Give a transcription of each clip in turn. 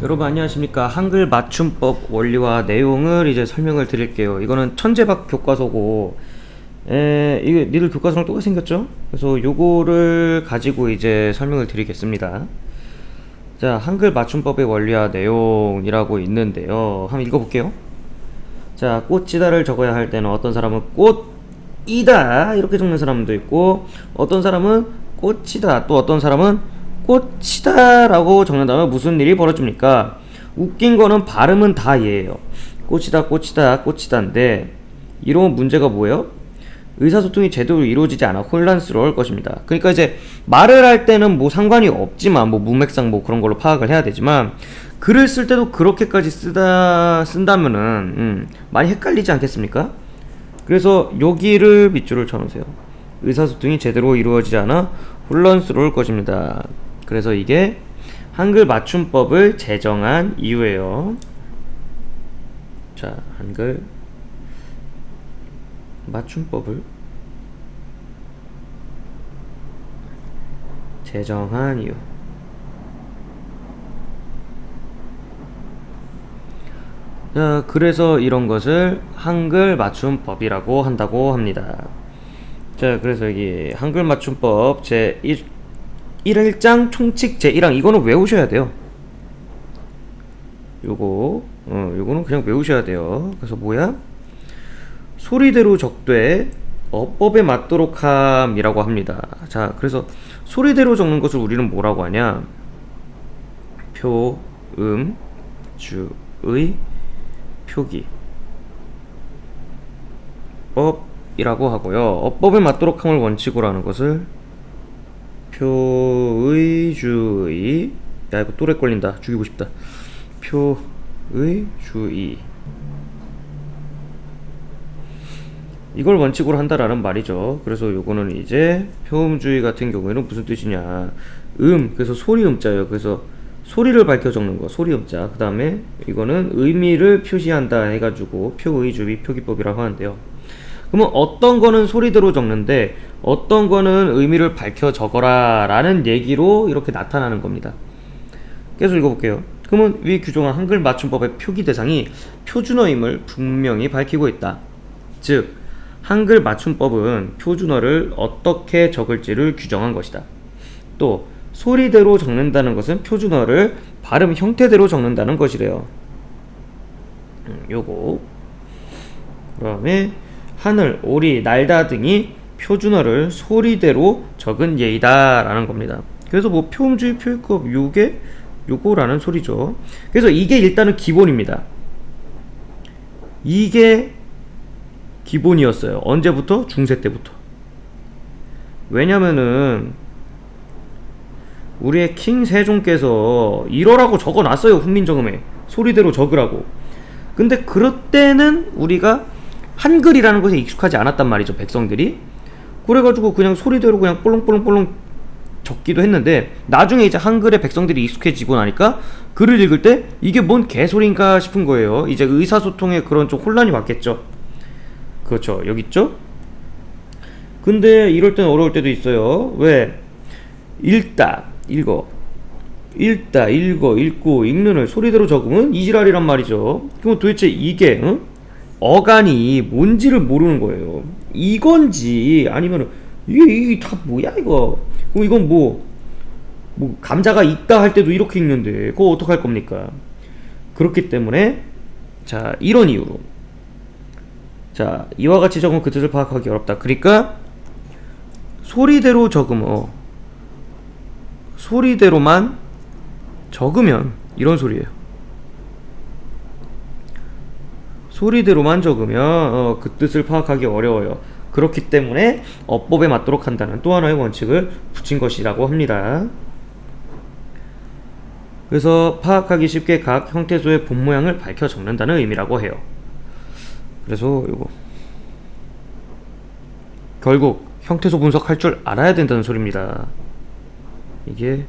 여러분 안녕하십니까. 한글 맞춤법 원리와 내용을 이제 설명을 드릴게요. 이거는 천재박 교과서고, 이게 니들 교과서랑 똑같이 생겼죠? 그래서 요거를 가지고 이제 설명을 드리겠습니다. 자, 한글 맞춤법의 원리와 내용이라고 있는데요. 한번 읽어볼게요. 자, 꽃이다를 적어야 할 때는 어떤 사람은 꽃이다 이렇게 적는 사람도 있고, 어떤 사람은 꽃이다, 또 어떤 사람은 꽃이다 라고 적는다면 무슨 일이 벌어집니까? 웃긴 거는 발음은 다 얘예요. 꽃이다 꽃이다 꽃이다인데 이런 문제가 뭐예요? 의사소통이 제대로 이루어지지 않아 혼란스러울 것입니다. 그러니까 이제 말을 할 때는 뭐 상관이 없지만 뭐 문맥상 뭐 그런 걸로 파악을 해야 되지만, 글을 쓸 때도 그렇게까지 쓴다면은 많이 헷갈리지 않겠습니까? 그래서 여기를 밑줄을 쳐놓으세요. 의사소통이 제대로 이루어지지 않아 혼란스러울 것입니다. 그래서 이게 한글 맞춤법을 제정한 이유예요. 자, 한글 맞춤법을 제정한 이유. 자, 그래서 이런 것을 한글 맞춤법이라고 한다고 합니다. 자, 그래서 여기 한글 맞춤법 제1장 총칙 제1항, 이거는 외우셔야 돼요. 요거는 그냥 외우셔야 돼요. 그래서 뭐야? 소리대로 적되 어법에 맞도록 함이라고 합니다. 자, 그래서 소리대로 적는 것을 우리는 뭐라고 하냐? 표, 주, 의, 표기, 법이라고 하고요. 어법에 맞도록 함을 원칙으로 하는 것을 표의, 주의, 야 이거 또래 걸린다. 죽이고 싶다. 표의, 주의, 이걸 원칙으로 한다라는 말이죠. 그래서 요거는 이제 표음주의 같은 경우에는 무슨 뜻이냐? 그래서 소리음자예요. 그래서 소리를 밝혀 적는 거, 소리음자. 그 다음에 이거는 의미를 표시한다 해가지고 표의주의, 표기법이라고 하는데요. 그러면 어떤 거는 소리대로 적는데 어떤 거는 의미를 밝혀 적어라 라는 얘기로 이렇게 나타나는 겁니다. 계속 읽어볼게요. 그러면 위 규정한 한글 맞춤법의 표기 대상이 표준어임을 분명히 밝히고 있다. 즉 한글 맞춤법은 표준어를 어떻게 적을지를 규정한 것이다. 또 소리대로 적는다는 것은 표준어를 발음 형태대로 적는다는 것이래요. 요거. 그 다음에 하늘, 오리, 날다 등이 표준어를 소리대로 적은 예이다 라는 겁니다. 그래서 뭐 표음주의, 표기법, 요거라는 소리죠. 그래서 이게 일단은 기본입니다. 이게 기본이었어요. 언제부터? 중세 때부터. 왜냐면은 우리의 킹 세종께서 이러라고 적어놨어요. 훈민정음에 소리대로 적으라고. 근데 그럴 때는 우리가 한글이라는 것에 익숙하지 않았단 말이죠, 백성들이. 그래가지고 그냥 소리대로 그냥 볼렁볼렁볼렁 적기도 했는데, 나중에 이제 한글에 백성들이 익숙해지고 나니까 글을 읽을 때 이게 뭔 개소리인가 싶은 거예요. 이제 의사소통에 그런 좀 혼란이 왔겠죠. 그렇죠, 여기 있죠. 근데 이럴 때는 어려울 때도 있어요. 왜? 읽다, 읽고 읽는을 소리대로 적으면 이지랄이란 말이죠. 그럼 도대체 이게 어간이 뭔지를 모르는 거예요. 이건지 아니면 이게 다 뭐야 이거. 그럼 이건 뭐 감자가 있다 할 때도 이렇게 읽는데 그거 어떡할 겁니까? 그렇기 때문에 자, 이런 이유로 자, 이와 같이 적으면 그 뜻을 파악하기 어렵다. 그러니까 소리대로 적으면 소리대로만 적으면 이런 소리예요. 소리대로만 적으면 그 뜻을 파악하기 어려워요. 그렇기 때문에 어법에 맞도록 한다는 또 하나의 원칙을 붙인 것이라고 합니다. 그래서 파악하기 쉽게 각 형태소의 본 모양을 밝혀 적는다는 의미라고 해요. 그래서 요거 결국 형태소 분석할 줄 알아야 된다는 소리입니다. 이게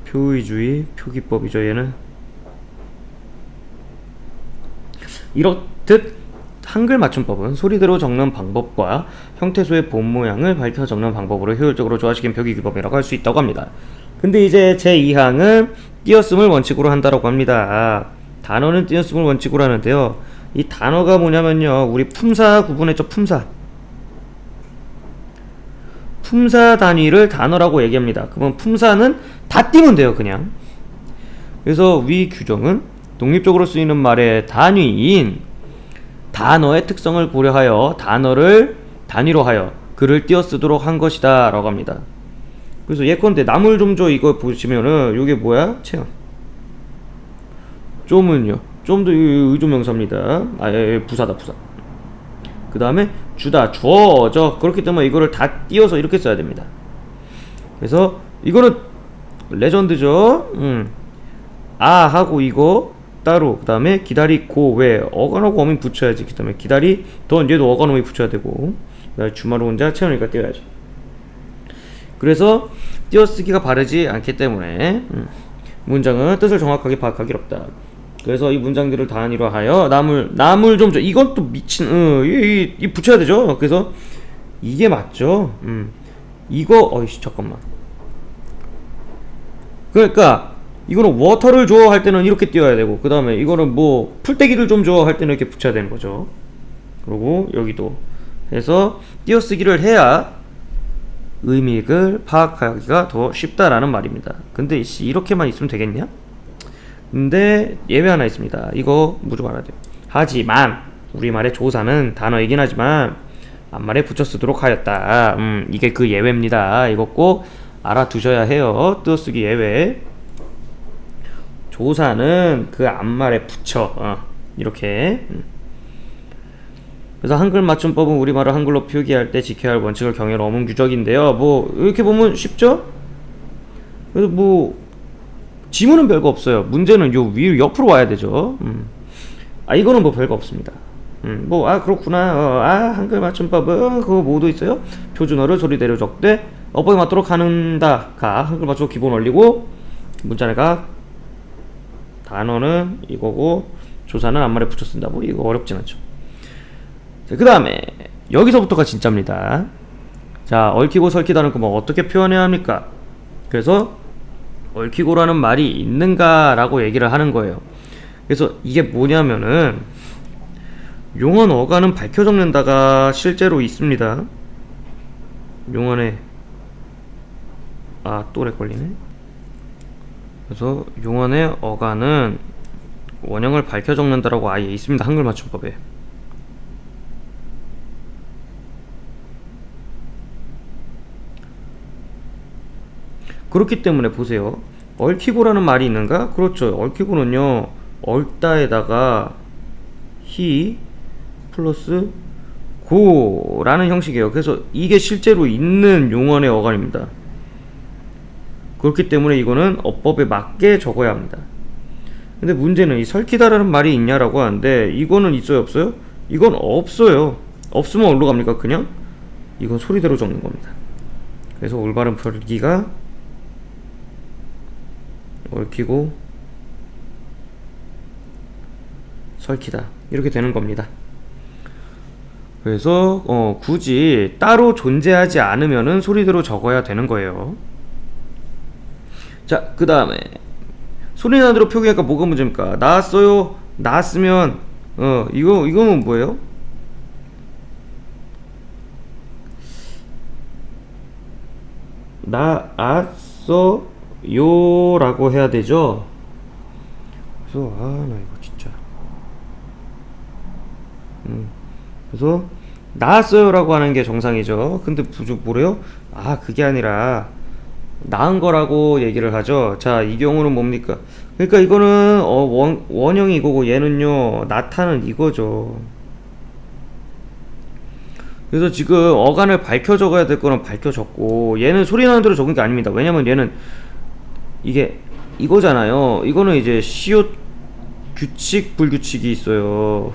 표의주의, 표기법이죠. 얘는 이렇듯 한글 맞춤법은 소리대로 적는 방법과 형태소의 본 모양을 밝혀 적는 방법으로 효율적으로 조화시킨 표기기법이라고 할 수 있다고 합니다. 근데 이제 제2항은 띄어쓰을 원칙으로 한다라고 합니다. 단어는 띄어쓰을 원칙으로 하는데요. 이 단어가 뭐냐면요. 우리 품사 구분했죠. 품사 단위를 단어라고 얘기합니다. 그러면 품사는 다 띄면 돼요. 그냥. 그래서 위 규정은 독립적으로 쓰이는 말의 단위인 단어의 특성을 고려하여 단어를 단위로 하여 글을 띄어쓰도록 한 것이다 라고 합니다. 그래서 예컨대 나물 좀 줘 이거 보시면은 요게 뭐야? 체험. 좀은요. 좀도 의조명사입니다. 부사다 부사. 그 다음에 주다 주어져. 그렇기 때문에 이거를 다 띄어서 이렇게 써야 됩니다. 그래서 이거는 레전드죠. 아 하고 이거 따로. 그 다음에 기다리고 왜 어간하고 어민 붙여야지. 그 다음에 기다리 던 얘도 어간 어민 붙여야 되고. 그 다음에 주말 혼자 채우니까 띄어야죠. 그래서 띄어쓰기가 바르지 않기 때문에 문장은 뜻을 정확하게 파악하기 어렵다. 그래서 이 문장들을 단위로하여 나물 좀 줘. 이건 또 미친 이 붙여야 되죠. 그래서 이게 맞죠. 이거 어이씨 잠깐만. 그러니까 이거는 워터를 줘 할 때는 이렇게 띄워야 되고, 그 다음에 이거는 뭐 풀떼기를 좀 줘 할 때는 이렇게 붙여야 되는 거죠. 그리고 여기도 해서 띄어쓰기를 해야 의미를 파악하기가 더 쉽다라는 말입니다. 근데 이렇게만 있으면 되겠냐? 근데 예외 하나 있습니다. 이거 무조건 알아야 돼요. 하지만 우리말의 조사는 단어이긴 하지만 앞말에 붙여 쓰도록 하였다. 이게 그 예외입니다. 이거 꼭 알아두셔야 해요. 띄어쓰기 예외. 조사는 그 앞말에 붙여 이렇게. 그래서 한글 맞춤법은 우리말을 한글로 표기할 때 지켜야 할 원칙을 경외로 어문 규정인데요. 뭐 이렇게 보면 쉽죠? 그래서 뭐 지문은 별거 없어요. 문제는 요 위 옆으로 와야 되죠. 이거는 뭐 별거 없습니다. 그렇구나. 한글 맞춤법은 그거 뭐도 있어요. 표준어를 소리대로 적되 어법에 맞도록 하는다가 한글 맞춤법 기본 원리고, 문자내가 단어는 이거고 조사는 앞말에 붙여 쓴다. 뭐 이거 어렵진 않죠. 그 다음에 여기서부터가 진짜입니다. 자, 얽히고 설키다는 거 뭐 어떻게 표현해야 합니까? 그래서 얽히고라는 말이 있는가 라고 얘기를 하는 거예요. 그래서 이게 뭐냐면은 용언 어간은 밝혀 적는다가 실제로 있습니다. 용언에 또 렉 걸리네. 그래서 용언의 어간은 원형을 밝혀 적는다라고 아예 있습니다. 한글 맞춤법에. 그렇기 때문에 보세요. 얽히고라는 말이 있는가? 그렇죠. 얽히고는요, 얽다에다가 히 플러스 고라는 형식이에요. 그래서 이게 실제로 있는 용언의 어간입니다. 그렇기 때문에 이거는 어법에 맞게 적어야 합니다. 근데 문제는 이 설키다라는 말이 있냐라고 하는데, 이거는 있어요 없어요? 이건 없어요. 없으면 어디로 갑니까? 그냥 이건 소리대로 적는 겁니다. 그래서 올바른 표기가 얽히고 설키다 이렇게 되는 겁니다. 그래서 굳이 따로 존재하지 않으면은 소리대로 적어야 되는 거예요. 자, 그 다음에 소리나대로 표기하니까 뭐가 문제입니까? 나왔어요. 나왔으면 이거는 뭐예요? 나왔어요 라고 해야 되죠. 그래서 나 이거 진짜 그래서 나왔어요 라고 하는 게 정상이죠. 근데 뭐래요? 그게 아니라 나은 거라고 얘기를 하죠. 자, 이 경우는 뭡니까? 그러니까 이거는 원형이 이거고 얘는요 나타는 이거죠. 그래서 지금 어간을 밝혀 적어야 될 거는 밝혀 적고, 얘는 소리 나는 대로 적은 게 아닙니다. 왜냐면 얘는 이게 이거잖아요. 이거는 이제 시옷 규칙 불규칙이 있어요.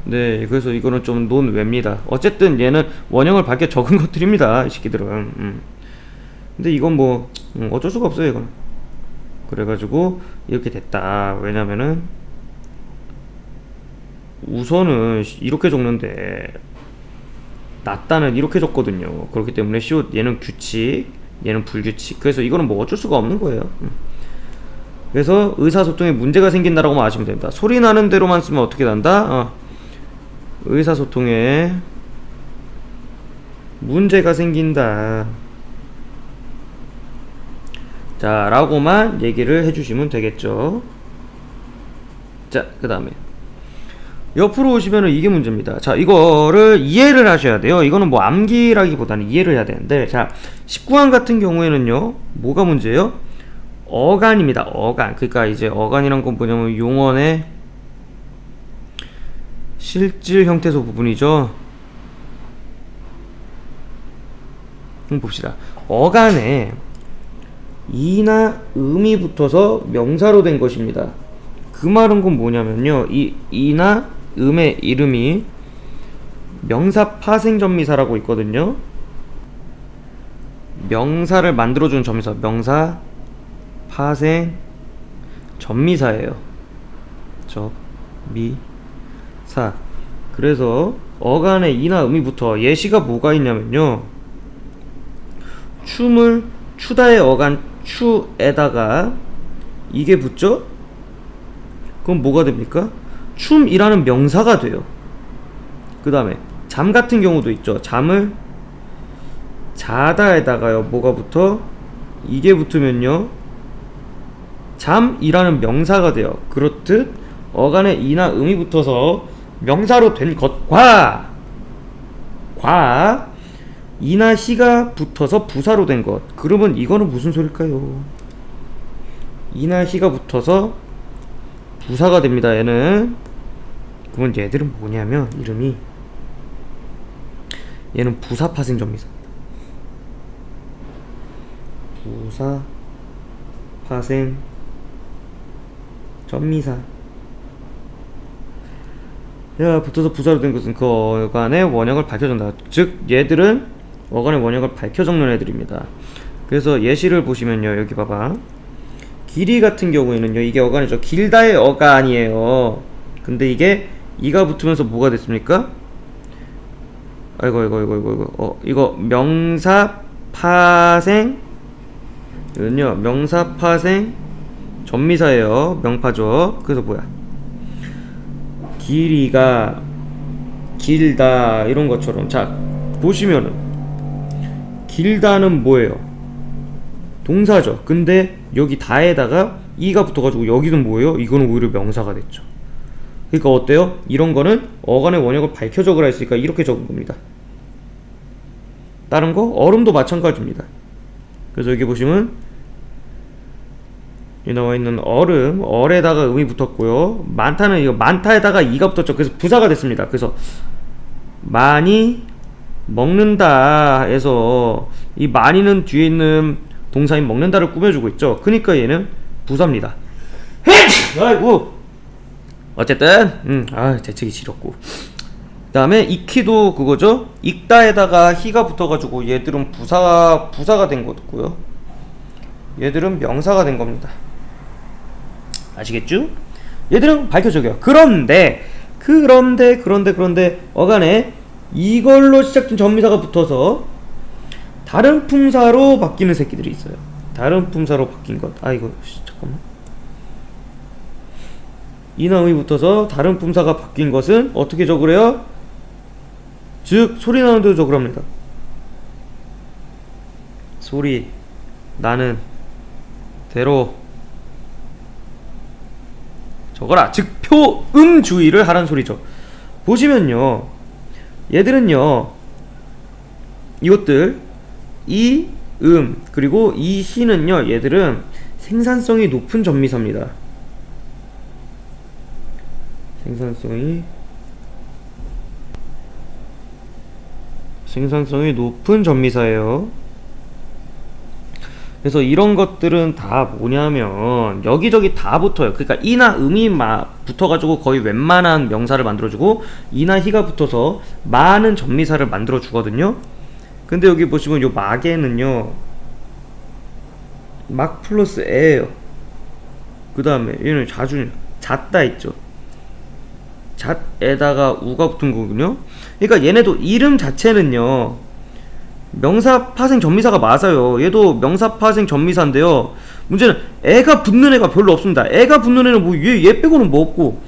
네, 그래서 이거는 좀 논외입니다. 어쨌든 얘는 원형을 밝게 적은 것들입니다, 이 새끼들은. 근데 이건 뭐 어쩔 수가 없어요, 이건. 그래가지고 이렇게 됐다. 왜냐면은 우선은 이렇게 적는데 낫다는 이렇게 적거든요. 그렇기 때문에 시옷 얘는 규칙, 얘는 불규칙. 그래서 이거는 뭐 어쩔 수가 없는 거예요. 그래서 의사소통에 문제가 생긴다라고만 아시면 됩니다. 소리 나는 대로만 쓰면 어떻게 난다? 의사소통에 문제가 생긴다. 자, 라고만 얘기를 해주시면 되겠죠. 자, 그 다음에 옆으로 오시면은 이게 문제입니다. 자, 이거를 이해를 하셔야 돼요. 이거는 뭐 암기라기보다는 이해를 해야 되는데, 자, 19강 같은 경우에는요, 뭐가 문제예요? 어간입니다. 어간. 그러니까 이제 어간이란 건 뭐냐면 용언의 실질 형태소 부분이죠. 봅시다. 어간에 이나 음이 붙어서 명사로 된 것입니다. 그 말은 건 뭐냐면요, 이 이나 음의 이름이 명사 파생 전미사라고 있거든요. 명사를 만들어준 전미사, 명사 파생 전미사예요. 전미사. 그래서 어간에 이나 음이 붙어 예시가 뭐가 있냐면요, 춤을 추다의 어간 추에다가 이게 붙죠? 그럼 뭐가 됩니까? 춤이라는 명사가 돼요. 그 다음에 잠 같은 경우도 있죠. 잠을 자다에다가요, 뭐가 붙어? 이게 붙으면요, 잠이라는 명사가 돼요. 그렇듯 어간에 이나 음이 붙어서 명사로 된 것과 이나 시가 붙어서 부사로 된 것. 그러면 이거는 무슨 소릴까요? 이나 시가 붙어서 부사가 됩니다. 얘는. 그러면 얘들은 뭐냐면 이름이, 얘는 부사 파생 전미사입니다. 부사 파생 전미사. 야, 붙어서 부사로 된 것은 그 어간의 원형을 밝혀준다. 즉 얘들은 어간의 원형을 밝혀 적는 애들입니다. 그래서 예시를 보시면요, 여기 봐봐. 길이 같은 경우에는요, 이게 어간이죠. 길다의 어간이에요. 근데 이게 이가 붙으면서 뭐가 됐습니까? 이거 명사 파생, 이건요 명사 파생 전미사예요. 명파죠. 그래서 뭐야, 길이가 길다 이런 것처럼. 자, 보시면은 길다는 뭐예요? 동사죠. 근데 여기 다에다가 이가 붙어가지고 여기는 뭐예요? 이거는 오히려 명사가 됐죠. 그러니까 어때요? 이런 거는 어간의 원형을 밝혀 적으라 했으니까 이렇게 적은 겁니다. 다른 거 얼음도 마찬가지입니다. 그래서 여기 보시면 이 나와 있는 얼음, 얼에다가 음이 붙었고요. 많다는 이거 많다에다가 이가 붙었죠. 그래서 부사가 됐습니다. 그래서 많이 먹는다 해서 이 많이는 뒤에 있는 동사인 먹는다를 꾸며주고 있죠. 그러니까 얘는 부사입니다. 아이고, 어쨌든 재채기 지렸고. 그 다음에 익히도 그거죠. 익다에다가 히가 붙어가지고 얘들은 부사가 된 거고요. 얘들은 명사가 된 겁니다. 아시겠죠? 얘들은 밝혀져요. 그런데 어간에 이걸로 시작된 전미사가 붙어서 다른 품사로 바뀌는 새끼들이 있어요. 다른 품사로 바뀐 것. 이거 잠깐만. 이나음이 붙어서 다른 품사가 바뀐 것은 어떻게 적으래요? 즉 소리 나는 대로 적으랍니다. 소리 나는 대로 적어라. 즉 표음주의를 하란 소리죠. 보시면요, 얘들은요, 이것들 이 그리고 이 히는요, 얘들은 생산성이 높은 전미사입니다. 생산성이 높은 전미사예요. 그래서 이런 것들은 다 뭐냐면 여기저기 다 붙어요. 그러니까 이나 음이 붙어가지고 거의 웬만한 명사를 만들어주고 이나 히가 붙어서 많은 전미사를 만들어주거든요. 근데 여기 보시면 요 막에는요, 막 플러스 에예요. 그 다음에 얘는 잣다 있죠. 잣에다가 우가 붙은 거군요. 그러니까 얘네도 이름 자체는요, 명사 파생 전미사가 맞아요. 얘도 명사 파생 전미사인데요. 문제는 애가 붙는 애가 별로 없습니다. 애가 붙는 애는 뭐 얘 빼고는 뭐 없고,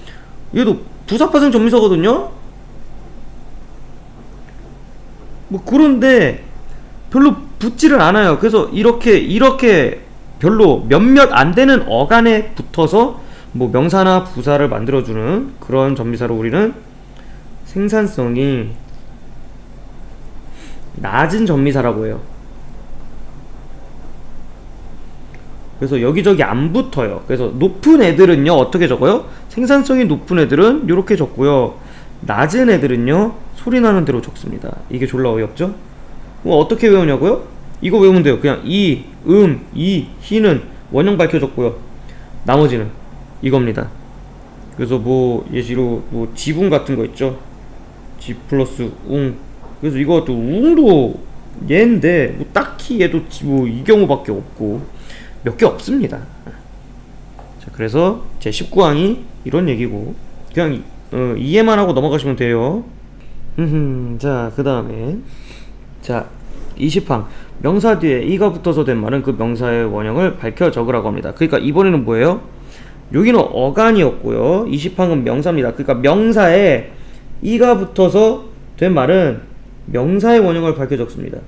얘도 부사 파생 전미사거든요. 뭐 그런데 별로 붙지를 않아요. 그래서 이렇게 별로 몇몇 안 되는 어간에 붙어서 뭐 명사나 부사를 만들어주는 그런 전미사로 우리는 생산성이 낮은 전미사라고 해요. 그래서 여기저기 안 붙어요. 그래서 높은 애들은요 어떻게 적어요? 생산성이 높은 애들은 이렇게 적고요, 낮은 애들은요 소리나는 대로 적습니다. 이게 졸라 어이없죠? 어떻게 외우냐고요? 이거 외우면 돼요. 그냥 이, 이, 히는 원형 밝혀 적고요, 나머지는 이겁니다. 그래서 뭐 예시로 뭐 지붕 같은 거 있죠. 지 플러스 웅. 그래서 이것도 웅도 얘인데 뭐 딱히 얘도 뭐 이 경우밖에 없고 몇 개 없습니다. 자, 그래서 제 19항이 이런 얘기고 그냥 이해만 하고 넘어가시면 돼요. 자, 그 다음에 자 20항 명사 뒤에 이가 붙어서 된 말은 그 명사의 원형을 밝혀 적으라고 합니다. 그러니까 이번에는 뭐예요? 여기는 어간이었고요, 20항은 명사입니다. 그러니까 명사에 이가 붙어서 된 말은 명사의 원형을 밝혀 적습니다.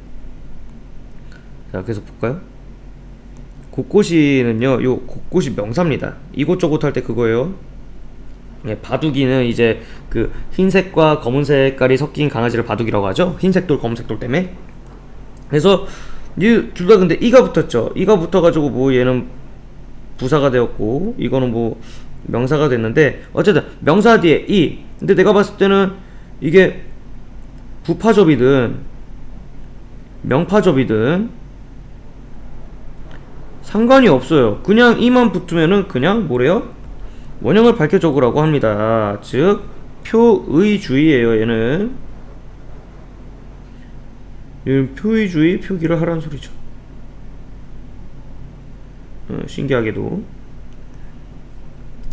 자, 계속 볼까요? 곳곳이는요, 요 곳곳이 명사입니다. 이곳저곳 할 때 그거예요. 예, 바둑이는 이제 그 흰색과 검은 색깔이 섞인 강아지를 바둑이라고 하죠. 흰색 돌 검은색 돌 때문에. 그래서 이 둘 다 근데 이가 붙었죠. 이가 붙어가지고 뭐 얘는 부사가 되었고 이거는 뭐 명사가 됐는데, 어쨌든 명사 뒤에 이. 근데 내가 봤을 때는 이게 부파접이든 명파접이든 상관이 없어요. 그냥 이만 붙으면은 그냥 뭐래요? 원형을 밝혀 적으라고 합니다. 즉 표의주의예요. 얘는 표의주의 표기를 하라는 소리죠. 신기하게도.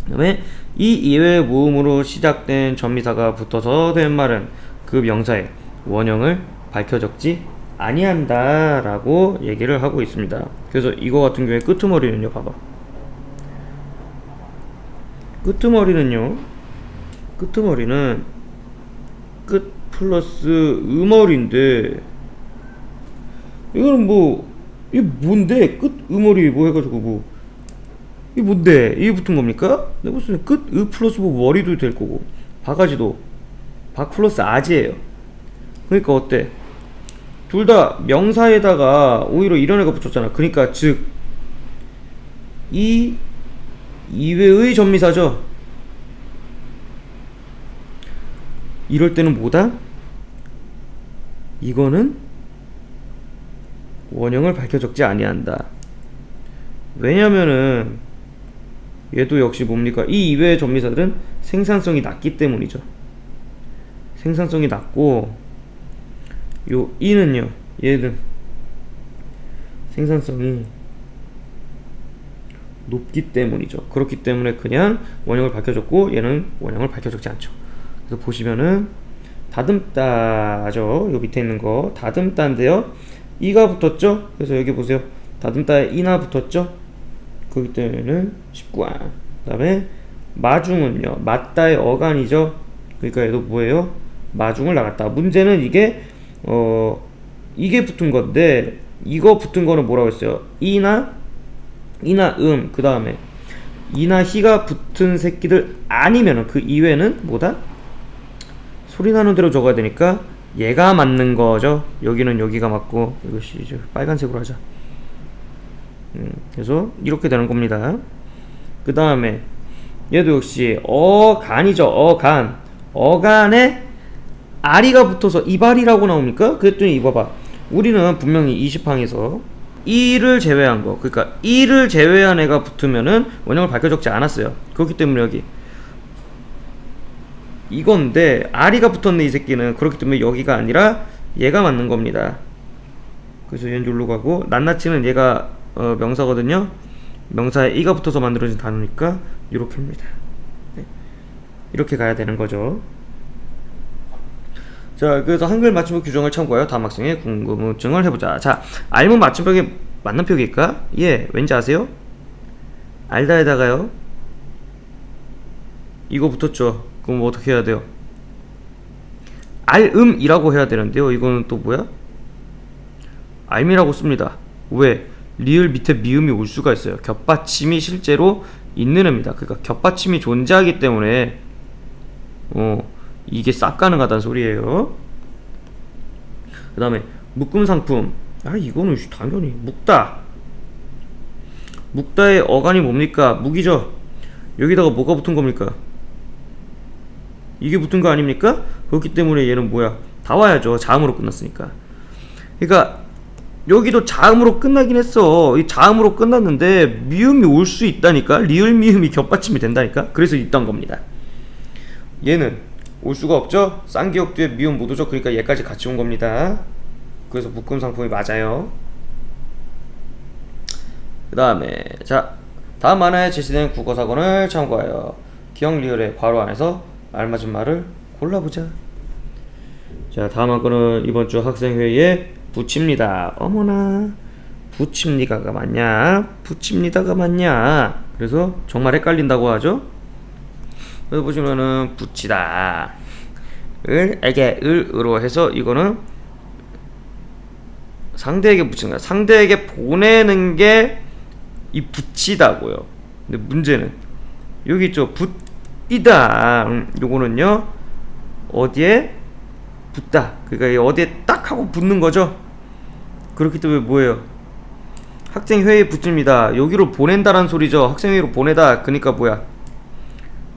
그 다음에 이 이외의 모음으로 시작된 전미사가 붙어서 된 말은 그 명사의 원형을 밝혀 적지 아니한다 라고 얘기를 하고 있습니다. 그래서 이거 같은 경우에 끄트머리는요, 봐봐. 끄트머리는 끝 플러스 음얼인데, 이거는 뭐 이게 뭔데? 끝 음얼이 뭐 해가지고 뭐 이게 뭔데? 이게 붙은 겁니까? 내가 봤을 때 끝 으 플러스 뭐 머리도 될 거고, 바가지도 박 플러스 아지예요. 그러니까 어때? 둘 다 명사에다가 오히려 이런 애가 붙었잖아. 그러니까 즉 이 이외의 전미사죠. 이럴 때는 뭐다? 이거는 원형을 밝혀 적지 아니한다. 왜냐면은 얘도 역시 뭡니까? 이 이외의 전미사들은 생산성이 낮기 때문이죠. 생산성이 낮고, 요 이는요, 얘는 생산성이 높기 때문이죠. 그렇기 때문에 그냥 원형을 밝혀줬고 얘는 원형을 밝혀적지 않죠. 그래서 보시면은 다듬다죠. 요 밑에 있는 거 다듬다인데요, 이가 붙었죠. 그래서 여기 보세요, 다듬다에 이나 붙었죠. 그렇기 때문에는 19안. 그 다음에 마중은요, 맞다의 어간이죠. 그러니까 얘도 뭐예요? 마중을 나갔다. 문제는 이게 이게 붙은 건데, 이거 붙은 거는 뭐라고 했어요? 이나 그 다음에 이나 히가 붙은 새끼들 아니면은 그 이외는 뭐다? 소리 나는 대로 적어야 되니까 얘가 맞는 거죠. 여기는 여기가 맞고, 이것이 이제 빨간색으로 하자. 그래서 이렇게 되는 겁니다. 그 다음에 얘도 역시 어간이죠. 어간에 아리가 붙어서 이발이라고 나옵니까? 그랬더니 이거 봐. 우리는 분명히 20항에서 이를 제외한 거, 그러니까 이를 제외한 애가 붙으면은 원형을 밝혀 적지 않았어요. 그렇기 때문에 여기 이건데 아리가 붙었네 이 새끼는. 그렇기 때문에 여기가 아니라 얘가 맞는 겁니다. 그래서 얘는 여기로 가고, 낱낱이는 얘가 명사거든요. 명사에 이가 붙어서 만들어진 단어니까 이렇게 합니다. 네. 이렇게 가야 되는 거죠. 자, 그래서 한글 맞춤법 규정을 참고하여 다음 학생의 궁금증을 해보자. 자, 알문 맞춤법이 맞는 표기일까? 예, 왠지 아세요? 알다에다가요. 이거 붙었죠. 그럼 뭐 어떻게 해야 돼요? 알음이라고 해야 되는데요. 이거는 또 뭐야? 알미라고 씁니다. 왜? 리을 밑에 미음이 올 수가 있어요. 겹받침이 실제로 있는 애입니다. 그러니까 겹받침이 존재하기 때문에 이게 싹 가능하다는 소리예요. 그 다음에 묶음 상품. 이거는 당연히 묵다. 묵다의 어간이 뭡니까? 묵이죠. 여기다가 뭐가 붙은 겁니까? 이게 붙은 거 아닙니까? 그렇기 때문에 얘는 뭐야? 다 와야죠. 자음으로 끝났으니까. 그러니까 여기도 자음으로 끝나긴 했어. 이 자음으로 끝났는데 미음이 올 수 있다니까. 리을 미음이 겹받침이 된다니까. 그래서 있던 겁니다. 얘는 올 수가 없죠. 쌍기역 뒤에 미음 못 오죠. 그러니까 얘까지 같이 온 겁니다. 그래서 묶음 상품이 맞아요. 그 다음에 자, 다음 만화에 제시된 국어사전을 참고하여 기역 리을의 괄호 안에서 알맞은 말을 골라보자. 자, 다음 한 건은 이번 주 학생회의에 붙입니다. 어머나, 붙입니다가 맞냐? 붙입니다가 맞냐? 그래서 정말 헷갈린다고 하죠. 여기 보시면은 붙이다 에게 을으로 해서 이거는 상대에게 붙이는 거야. 상대에게 보내는 게 이 붙이다고요. 근데 문제는 여기 있죠. 붙이다. 요거는요 어디에 붙다. 그러니까 어디에 딱 하고 붙는 거죠. 그렇기 때문에 뭐예요? 학생회의에 붙입니다. 여기로 보낸다라는 소리죠. 학생회의로 보내다. 그러니까 뭐야?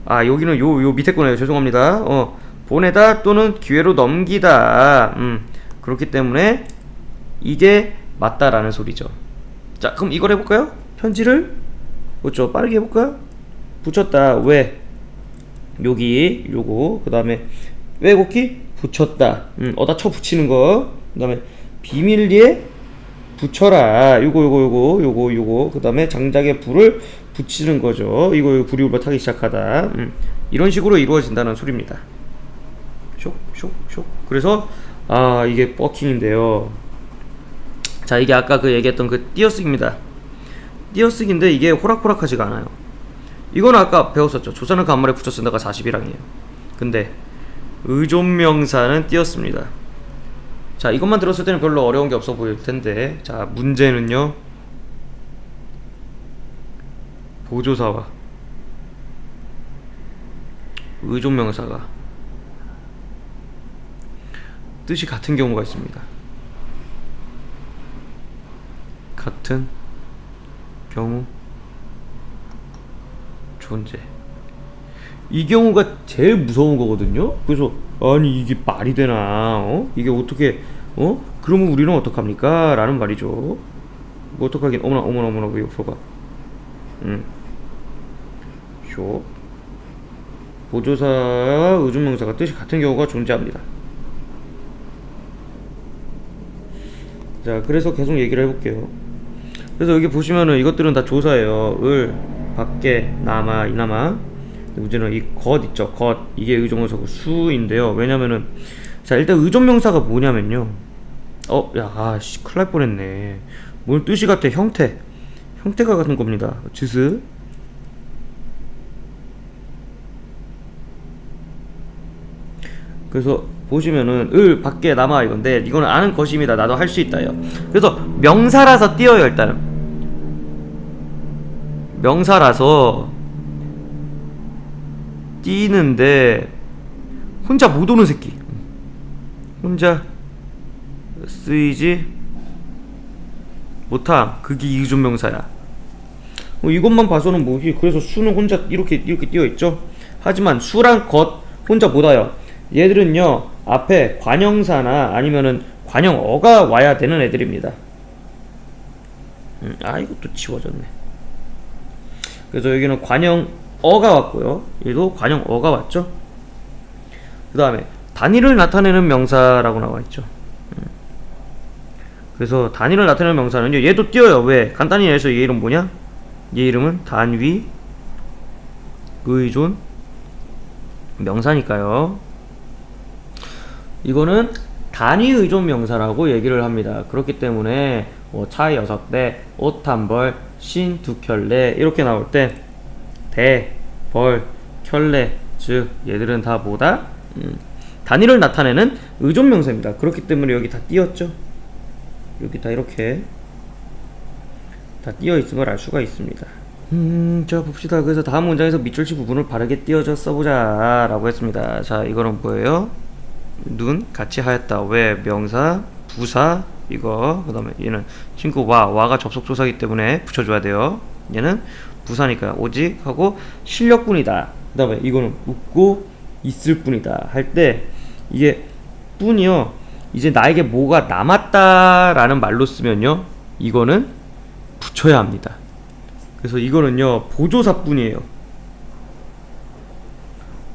여기는 요 밑에 거네요. 죄송합니다. 보내다 또는 기회로 넘기다. 그렇기 때문에 이게 맞다라는 소리죠. 자, 그럼 이걸 해볼까요? 편지를 그렇죠. 빠르게 해볼까요? 붙였다. 왜? 여기 요거. 그 다음에 왜곡키 붙였다. 어디다 쳐 붙이는 거. 그 다음에 비밀리에 붙여라. 요거. 그 다음에 장작에 불을 붙이는 거죠. 이거 불이 울려 타기 시작하다. 이런 식으로 이루어진다는 소리입니다. 쇽. 그래서 이게 버킹인데요. 자, 이게 아까 그 얘기했던 그 띄어쓰기입니다. 띄어쓰기인데 이게 호락호락하지가 않아요. 이건 아까 배웠었죠. 조사는 간말에 붙여 쓴다가 41항이에요. 근데 의존명사는 띄었습니다. 자, 이것만 들었을 때는 별로 어려운 게 없어 보일 텐데, 자, 문제는요 보조사와 의존명사가 뜻이 같은 경우가 있습니다. 같은 경우 존재. 이 경우가 제일 무서운 거거든요. 그래서 아니 이게 말이 되나? 이게 어떻게 그러면 우리는 어떡합니까? 라는 말이죠. 뭐 어떡하긴. 어머나 왜 욕소가. 쇼. 보조사와 의존명사가 뜻이 같은 경우가 존재합니다. 자, 그래서 계속 얘기를 해볼게요. 그래서 여기 보시면은 이것들은 다 조사예요. 을, 밖에, 남아, 이남아. 문제는 이 것 있죠. 것. 이게 의존명사고 수인데요. 왜냐면은 자, 일단 의존명사가 뭐냐면요. 큰일 날 뻔했네. 뭘 뜻이 같아. 형태가 같은 겁니다. 주스. 그래서 보시면은 을, 밖에, 남아 이건데 이거는 아는 것입니다. 나도 할 수 있다요. 그래서 명사라서 띄어요. 일단은 명사라서 띄는데 혼자 못 오는 새끼. 혼자 쓰이지 못함. 그게 의존명사야. 이것만 봐서는 뭐지? 그래서 수는 혼자 이렇게 띄어 있죠. 하지만 수랑 것 혼자 못 와요. 얘들은요 앞에 관형사나 아니면은 관형어가 와야 되는 애들입니다. 이것도 지워졌네. 그래서 여기는 관형어가 왔고요. 얘도 관형어가 왔죠. 그 다음에 단위를 나타내는 명사라고 나와있죠. 그래서 단위를 나타내는 명사는요 얘도 띄어요. 왜? 간단히 얘기해서 얘 이름 뭐냐? 얘 이름은 단위 의존 명사니까요. 이거는 단위 의존 명사라고 얘기를 합니다. 그렇기 때문에 뭐 차 6대, 옷 한 벌, 신 2켤레 이렇게 나올 때 대, 벌, 켤레 즉 얘들은 다 뭐다? 단위를 나타내는 의존 명사입니다. 그렇기 때문에 여기 다 띄었죠. 여기 다 이렇게 다 띄어 있음을 알 수가 있습니다. 자 봅시다. 그래서 다음 문장에서 밑줄치 부분을 바르게 띄어져 써보자 라고 했습니다. 자 이거는 뭐예요? 눈 같이 하였다. 왜? 명사, 부사 이거. 그 다음에 얘는 친구 와가 접속조사기 때문에 붙여줘야 돼요. 얘는 부사니까 오직 하고 실력뿐이다. 그 다음에 이거는 웃고 있을 뿐이다 할 때 이게 뿐이요 이제 나에게 뭐가 남았다 라는 말로 쓰면요 이거는 붙여야 합니다. 그래서 이거는요 보조사뿐이에요.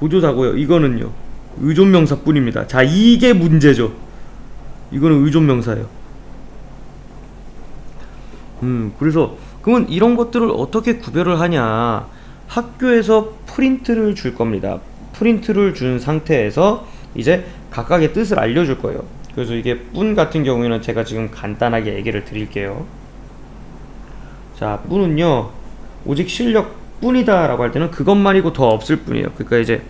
보조사고요. 이거는요 의존명사뿐입니다. 자 이게 문제죠. 이거는 의존명사예요. 그래서 그러면 이런 것들을 어떻게 구별을 하냐. 학교에서 프린트를 줄 겁니다. 프린트를 준 상태에서 이제 각각의 뜻을 알려줄 거예요. 그래서 이게 뿐 같은 경우에는 제가 지금 간단하게 얘기를 드릴게요. 자 뿐은요 오직 실력 뿐이다 라고 할 때는 그것만이고 더 없을 뿐이에요. 그러니까 이제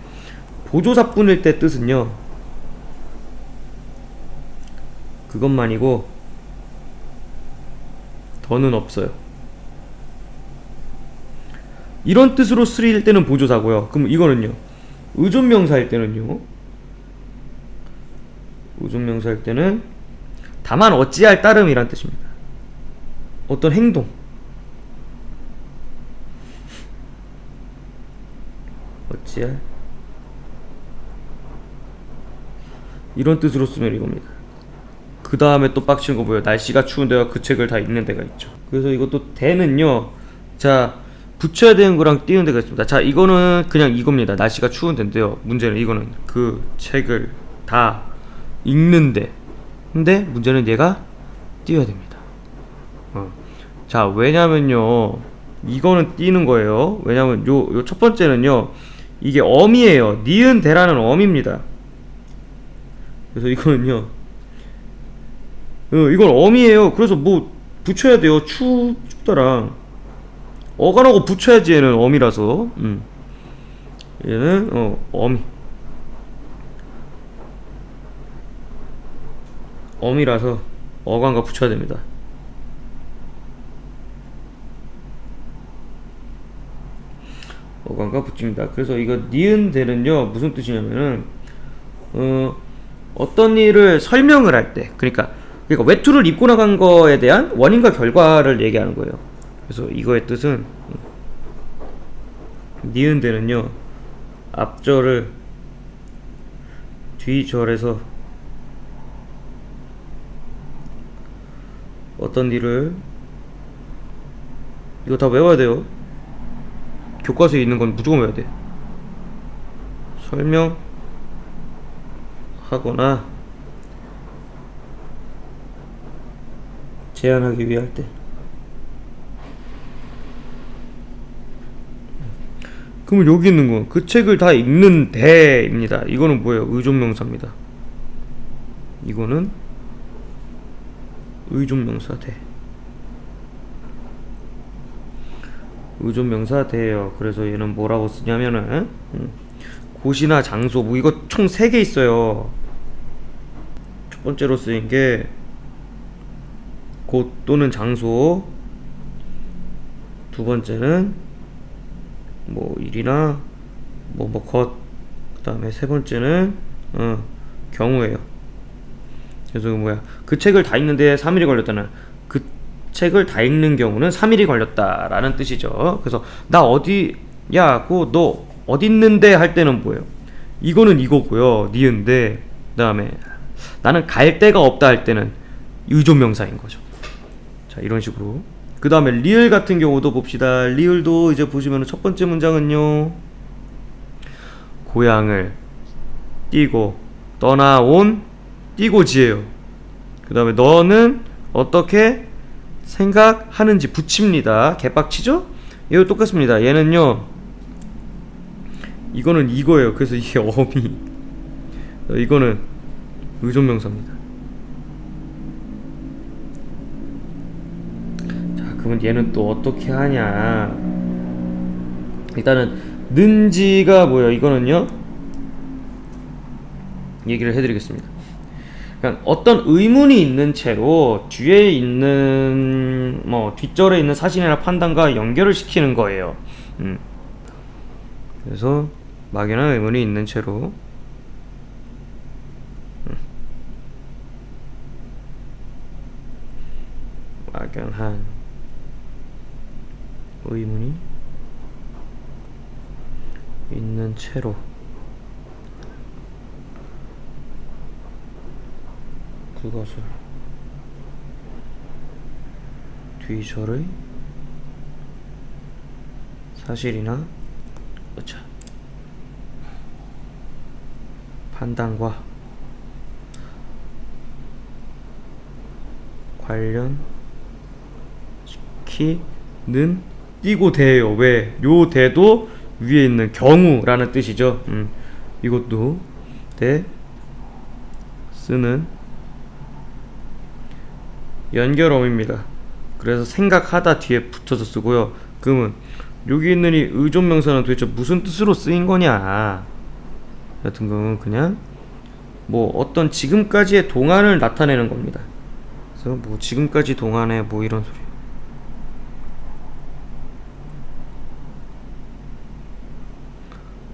보조사 뿐일 때 뜻은요 그것만이고 더는 없어요. 이런 뜻으로 쓰일 때는 보조사고요. 그럼 이거는요 의존명사일 때는요 의존명사일 때는 다만 어찌할 따름이란 뜻입니다. 어떤 행동 어찌할 이런 뜻으로 쓰면 이겁니다. 그 다음에 또 빡치는 거 뭐예요? 날씨가 추운데요 그 책을 다 읽는 데가 있죠. 그래서 이것도 대는요 자 붙여야 되는 거랑 띄우는 데가 있습니다. 자 이거는 그냥 이겁니다. 날씨가 추운 데인데요 문제는 이거는 그 책을 다 읽는데 근데 문제는 얘가 띄어야 됩니다. 자 왜냐면요 이거는 띄는 거예요. 왜냐면 요 첫 번째는요 이게 어미예요. 니은 대라는 어미입니다. 그래서 이거는요 이건 어미예요. 그래서 뭐 붙여야 돼요. 춥다랑 어간하고 붙여야지. 얘는 어미라서 얘는 어미라서 어간과 붙여야 됩니다. 어간과 붙입니다. 그래서 이거 니은 대는요 무슨 뜻이냐면은 어떤 일을 설명을 할 때 그러니까 외투를 입고 나간 거에 대한 원인과 결과를 얘기하는 거예요. 그래서 이거의 뜻은 니은 대는요 앞절을 뒤절에서 어떤 일을 이거 다 외워야 돼요. 교과서에 있는 건 무조건 외워야 돼. 설명하거나 제안하기 위할 때. 그러면 여기 있는 거 그 책을 다 읽는 대입니다. 이거는 뭐예요? 의존명사입니다. 이거는 의존명사 대. 의존명사 대예요. 그래서 얘는 뭐라고 쓰냐면은 곳이나 장소 뭐 이거 총 3개 있어요. 첫 번째로 쓰인 게 곳 또는 장소, 두 번째는 뭐 일이나 것, 그 다음에 세 번째는 경우예요. 그래서 그 책을 다 읽는데 3일이 걸렸다는 그 책을 다 읽는 경우는 3일이 걸렸다라는 뜻이죠. 그래서 나 어디야 너 어디 있는데 할 때는 뭐예요? 이거는 이거고요. 니은데 그 다음에 나는 갈 데가 없다 할 때는 의존명사인 거죠. 자 이런 식으로. 그 다음에 리을 같은 경우도 봅시다. 리을도 이제 보시면 첫 번째 문장은요 고향을 띄고 떠나온 띄고지예요. 그 다음에 너는 어떻게 생각하는지 붙입니다. 개빡치죠? 이거 똑같습니다. 얘는요 이거는 이거예요. 그래서 이게 어미 이거는 의존명사입니다. 자, 그러면 얘는 또 어떻게 하냐? 일단은 는지가 뭐예요? 이거는요, 얘기를 해드리겠습니다. 그냥 어떤 의문이 있는 채로 뒤에 있는 뒷절에 있는 사실이나 판단과 연결을 시키는 거예요. 그래서 막연한 의문이 있는 채로 막연한 의문이 있는 채로 그것을 뒤절의 사실이나 판단과 관련시키는 띄고 대예요. 왜? 요 대도 위에 있는 경우라는 뜻이죠. 이것도 대 쓰는 연결어입니다. 그래서 생각하다 뒤에 붙어서 쓰고요. 그러면 여기 있는 이 의존명사는 도대체 무슨 뜻으로 쓰인 거냐? 같은 경우는 그냥 어떤 지금까지의 동안을 나타내는 겁니다. 그래서 지금까지 동안에 이런 소리.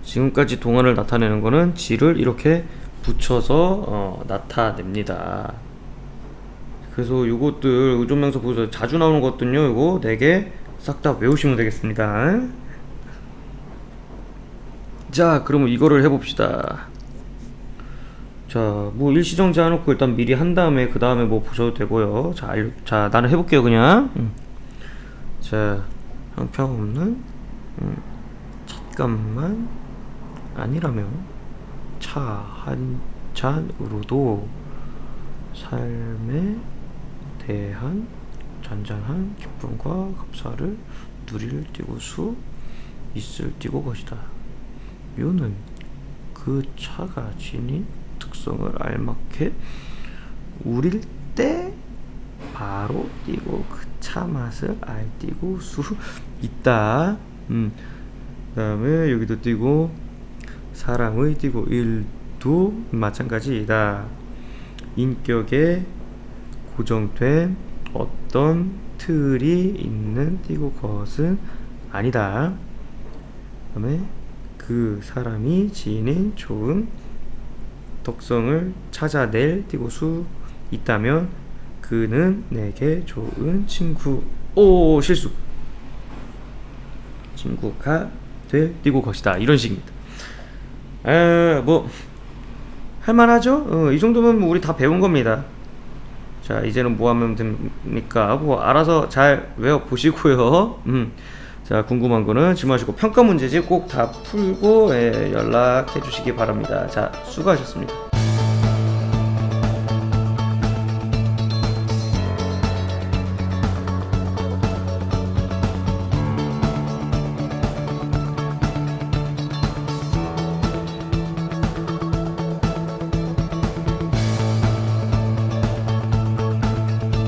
지금까지 동안을 나타내는 거는 지를 이렇게 붙여서 나타냅니다. 그래서 요것들 의존명사 보고서 자주 나오는 것들요, 요거 4개 싹 다 외우시면 되겠습니다. 자, 그러면 이거를 해봅시다. 자, 일시정지 해놓고 일단 미리 한 다음에 그 다음에 보셔도 되고요. 자, 나는 해볼게요, 그냥. 자, 형평없는 찻값만 아니라면 차 한 잔으로도 삶에 대한 잔잔한 기쁨과 감사를 누릴 띄고 수 있을 띄고 것이다. 요는 그 차가 지닌 특성을 알맞게 우릴 때 바로 띄고 그 차 맛을 알띄고 수 있다. 그다음에 여기도 띄고 사람의 띄고 일도 마찬가지이다. 인격에 고정된 어떤 틀이 있는 띄고 것은 아니다. 그다음에 그 사람이 지닌 좋은 특성을 찾아낼 띄고 수 있다면 그는 내게 좋은 친구. 실수. 친구가 될 띄고 것이다. 이런 식입니다. 할만하죠? 이 정도면 우리 다 배운 겁니다. 자, 이제는 뭐 하면 됩니까? 알아서 잘 외워보시고요. 자, 궁금한 거는 질문하시고 평가 문제집 꼭 다 풀고 연락해 주시기 바랍니다. 자, 수고하셨습니다.